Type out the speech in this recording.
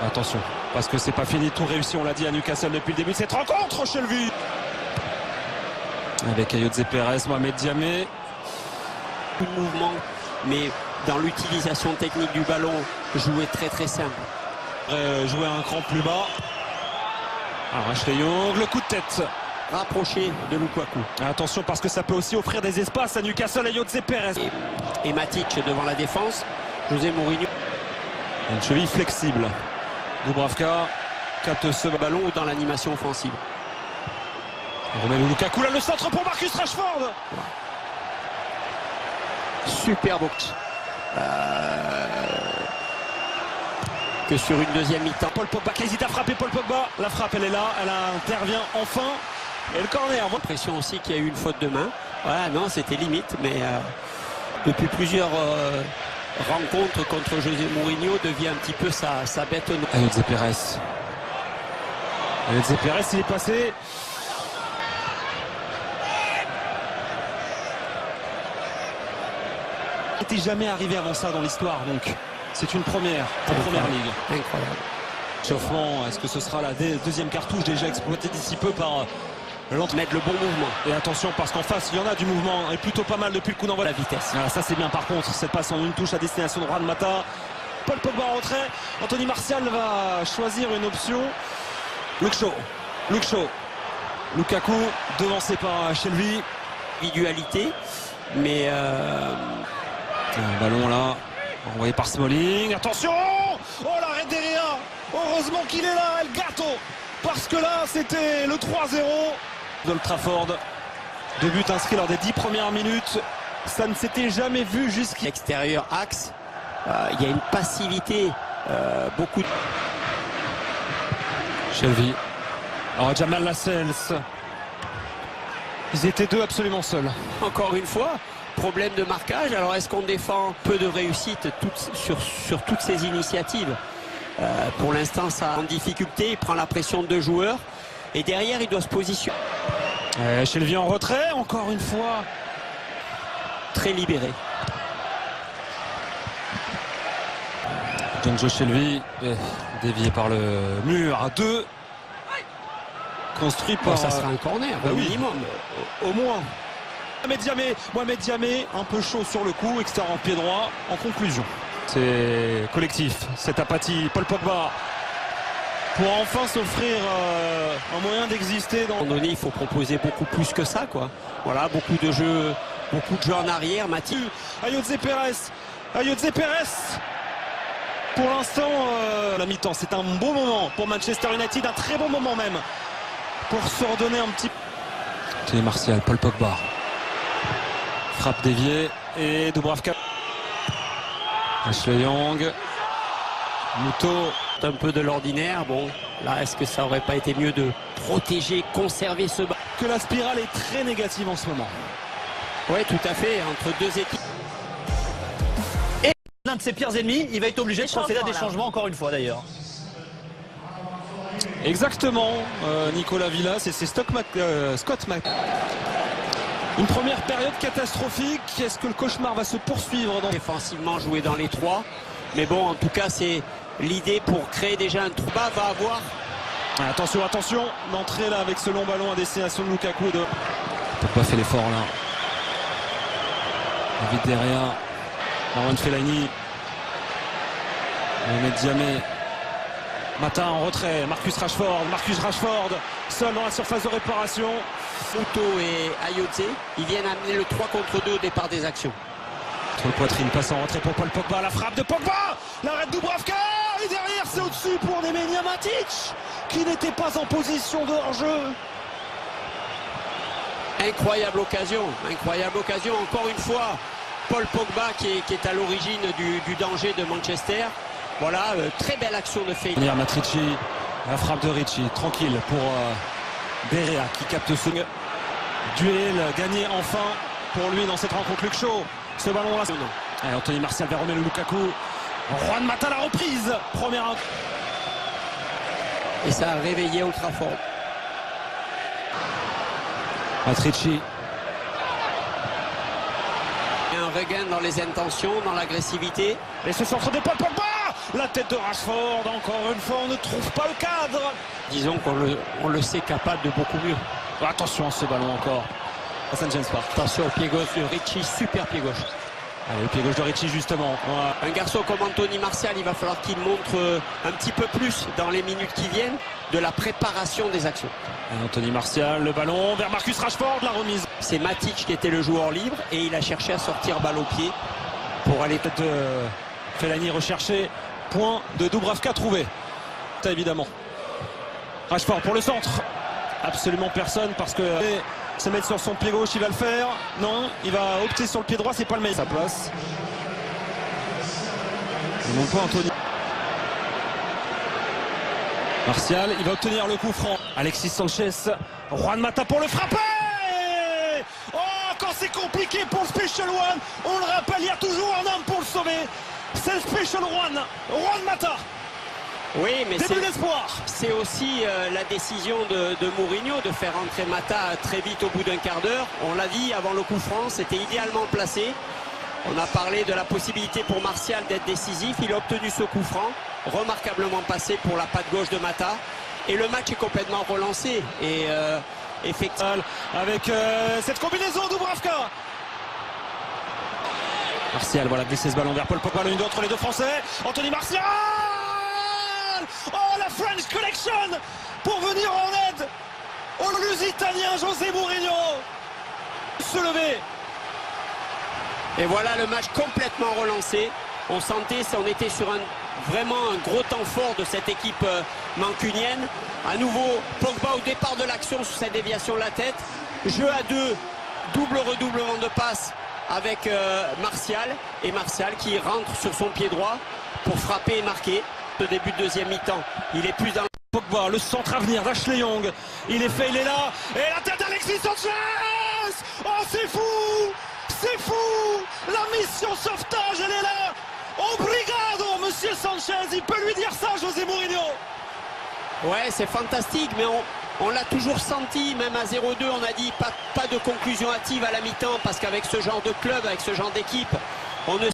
Attention, parce que c'est pas fini, tout réussi, on l'a dit à Newcastle depuis le début de cette rencontre, Shelvey. Avec Ayoze Perez, Mohamed Diamé. Tout de mouvement, mais dans l'utilisation technique du ballon, jouer très simple. Jouer un cran plus bas. Alors Ashley Young, le coup de tête. Rapproché de Lukaku. Attention parce que ça peut aussi offrir des espaces à Newcastle et Ayoze Perez. Et Matic devant la défense, José Mourinho. Une cheville flexible. Dubravka capte ce ballon ou dans l'animation offensive. Romelu Lukaku, là le centre pour Marcus Rashford. Super box. Que sur une deuxième mi-temps. Paul Pogba qui hésite à frapper. Paul Pogba, la frappe elle est là, elle intervient enfin. Et le corner. L'impression aussi qu'il y a eu une faute de main. Voilà, non, c'était limite, mais depuis plusieurs rencontres contre José Mourinho devient un petit peu sa bête noire. Ayoze Perez. Ayoze Perez, il est passé. Il n'était jamais arrivé avant ça dans l'histoire, donc c'est une première en première ligue. Incroyable. Chauffement, est-ce que ce sera la deuxième cartouche déjà exploitée d'ici peu par mettre le bon mouvement. Et attention parce qu'en face il y en a du mouvement et plutôt pas mal depuis le coup d'envoi. La vitesse. Ah, ça c'est bien par contre, cette passe en une touche à destination de Juan Mata. Paul Pogba en retrait. Anthony Martial va choisir une option. Luke Shaw. Lukaku devancé par Shelvey. Individualité, mais un ballon là, envoyé par Smalling. Attention. Oh l'arrêt derrière. Heureusement qu'il est là, El Gato. Parce que là c'était le 3-0 d'Old Trafford. 2 buts inscrits lors des 10 premières minutes. Ça ne s'était jamais vu jusqu'à l'extérieur axe. Il y a une passivité, beaucoup de... Shelvey. Oh, Jamal Lascelles. Ils étaient deux absolument seuls. Encore une fois, problème de marquage. Alors est-ce qu'on défend peu de réussite sur toutes ces initiatives? Pour l'instant, ça en difficulté. Il prend la pression de 2 joueurs. Et derrière, il doit se positionner. Shelvey en retrait, encore une fois. Très libéré. Jonjo Shelvey, dévié par le mur à 2. Construit par... ça sera un corner, au minimum. Au moins. Mohamed Diamé, un peu chaud sur le coup, extérieur en pied droit. En conclusion, c'est collectif, cette apathie. Paul Pogba pour enfin s'offrir un moyen d'exister. À un moment donné, il faut proposer beaucoup plus que ça, quoi. Voilà, beaucoup de jeux en arrière. Mathieu. Ayoze Perez. Pour l'instant, la mi-temps, c'est un beau moment pour Manchester United, un très bon moment même pour se redonner un petit... C'est Martial, Paul Pogba. Frappe déviée et Dubravka. Ashley Young. Muto. Un peu de l'ordinaire. Bon, là, est-ce que ça aurait pas été mieux de protéger, conserver ce ballon? Que la spirale est très négative en ce moment. Oui, tout à fait, entre deux équipes. Et l'un de ses pires ennemis, il va être obligé de procéder à des changements encore une fois d'ailleurs. Exactement, Nicolas Villas et c'est Scott Mac. Une première période catastrophique. Est-ce que le cauchemar va se poursuivre Défensivement, jouer dans les 3. Mais bon, en tout cas, c'est l'idée pour créer déjà un trou bas, va avoir... Attention, l'entrée là avec ce long ballon à destination de Lukaku. Pogba fait l'effort là. David derrière. Marwan Fellaini Mohamed Diamé. Mata en retrait. Marcus Rashford. Seul dans la surface de réparation. Muto et Ayoze, ils viennent amener le 3 contre 2 au départ des actions. Sur le poitrine, passe en retrait pour Paul Pogba. La frappe de Pogba. L'arrêt de Dubravka. Et derrière, c'est au-dessus pour Nemanja Matic, qui n'était pas en position de hors-jeu. Incroyable occasion. Encore une fois, Paul Pogba qui est à l'origine du danger de Manchester. Voilà, très belle action de Feilly. Matrici, la frappe de Ricci, tranquille pour Berea qui capte ce duel gagné enfin pour lui dans cette rencontre. Luke Shaw, ce ballon là. Allez, Anthony Martial vers Romelu Lukaku. Juan Mata la reprise. Première. Et ça a réveillé Old Trafford. Matrici. Un regain dans les intentions, dans l'agressivité. Et ce centre de Paul Pogba. La tête de Rashford, encore une fois, on ne trouve pas le cadre. Disons qu'on le sait capable de beaucoup mieux. Attention à ce ballon encore. À St. James Park. Attention au pied gauche de Ricci, super pied gauche. Allez, le pied gauche de Ricci justement. Voilà. Un garçon comme Anthony Martial, il va falloir qu'il montre un petit peu plus dans les minutes qui viennent de la préparation des actions. Et Anthony Martial, le ballon vers Marcus Rashford, la remise. C'est Matic qui était le joueur libre et il a cherché à sortir balle au pied pour aller peut-être Fellaini recherché. Point de Dubravka trouvé. Évidemment. Rashford pour le centre. Absolument personne parce que se mettre sur son pied gauche, il va le faire. Non, il va opter sur le pied droit, c'est pas le meilleur. Sa place. Il monte pas Anthony. Martial, il va obtenir le coup franc. Alexis Sanchez. Juan Mata pour le frapper. Oh, quand c'est compliqué pour le Special One, on le rappelle, il y a toujours un homme pour le sauver. C'est le Special One, Juan Mata. Oui, mais c'est aussi la décision de Mourinho de faire entrer Mata très vite au bout d'un quart d'heure. On l'a dit avant le coup franc, c'était idéalement placé. On a parlé de la possibilité pour Martial d'être décisif. Il a obtenu ce coup franc, remarquablement passé pour la patte gauche de Mata. Et le match est complètement relancé. Et effectivement, avec cette combinaison Dubravka. Martial, voilà, glisser ce ballon vers Paul Pogba, l'une d'entre les deux Français. Anthony Martial. Oh, la French Connection pour venir en aide au Lusitanien José Mourinho. Se lever. Et voilà le match complètement relancé. On sentait, on était sur vraiment un gros temps fort de cette équipe mancunienne. À nouveau, Pogba au départ de l'action sur cette déviation de la tête. Jeu à deux, double redoublement de passe avec Martial. Et Martial qui rentre sur son pied droit pour frapper et marquer. Le début de deuxième mi-temps, il est plus dans Pogba, le centre à venir d'Ashley Young. Il est fait, il est là. Et la tête d'Alexis Sanchez. Oh, c'est fou. C'est fou. La mission sauvetage, elle est là. Obrigado, monsieur Sanchez. Il peut lui dire ça, José Mourinho. Ouais, c'est fantastique, mais on l'a toujours senti, même à 0-2, on a dit pas de conclusion hâtive à la mi-temps, parce qu'avec ce genre de club, avec ce genre d'équipe, on ne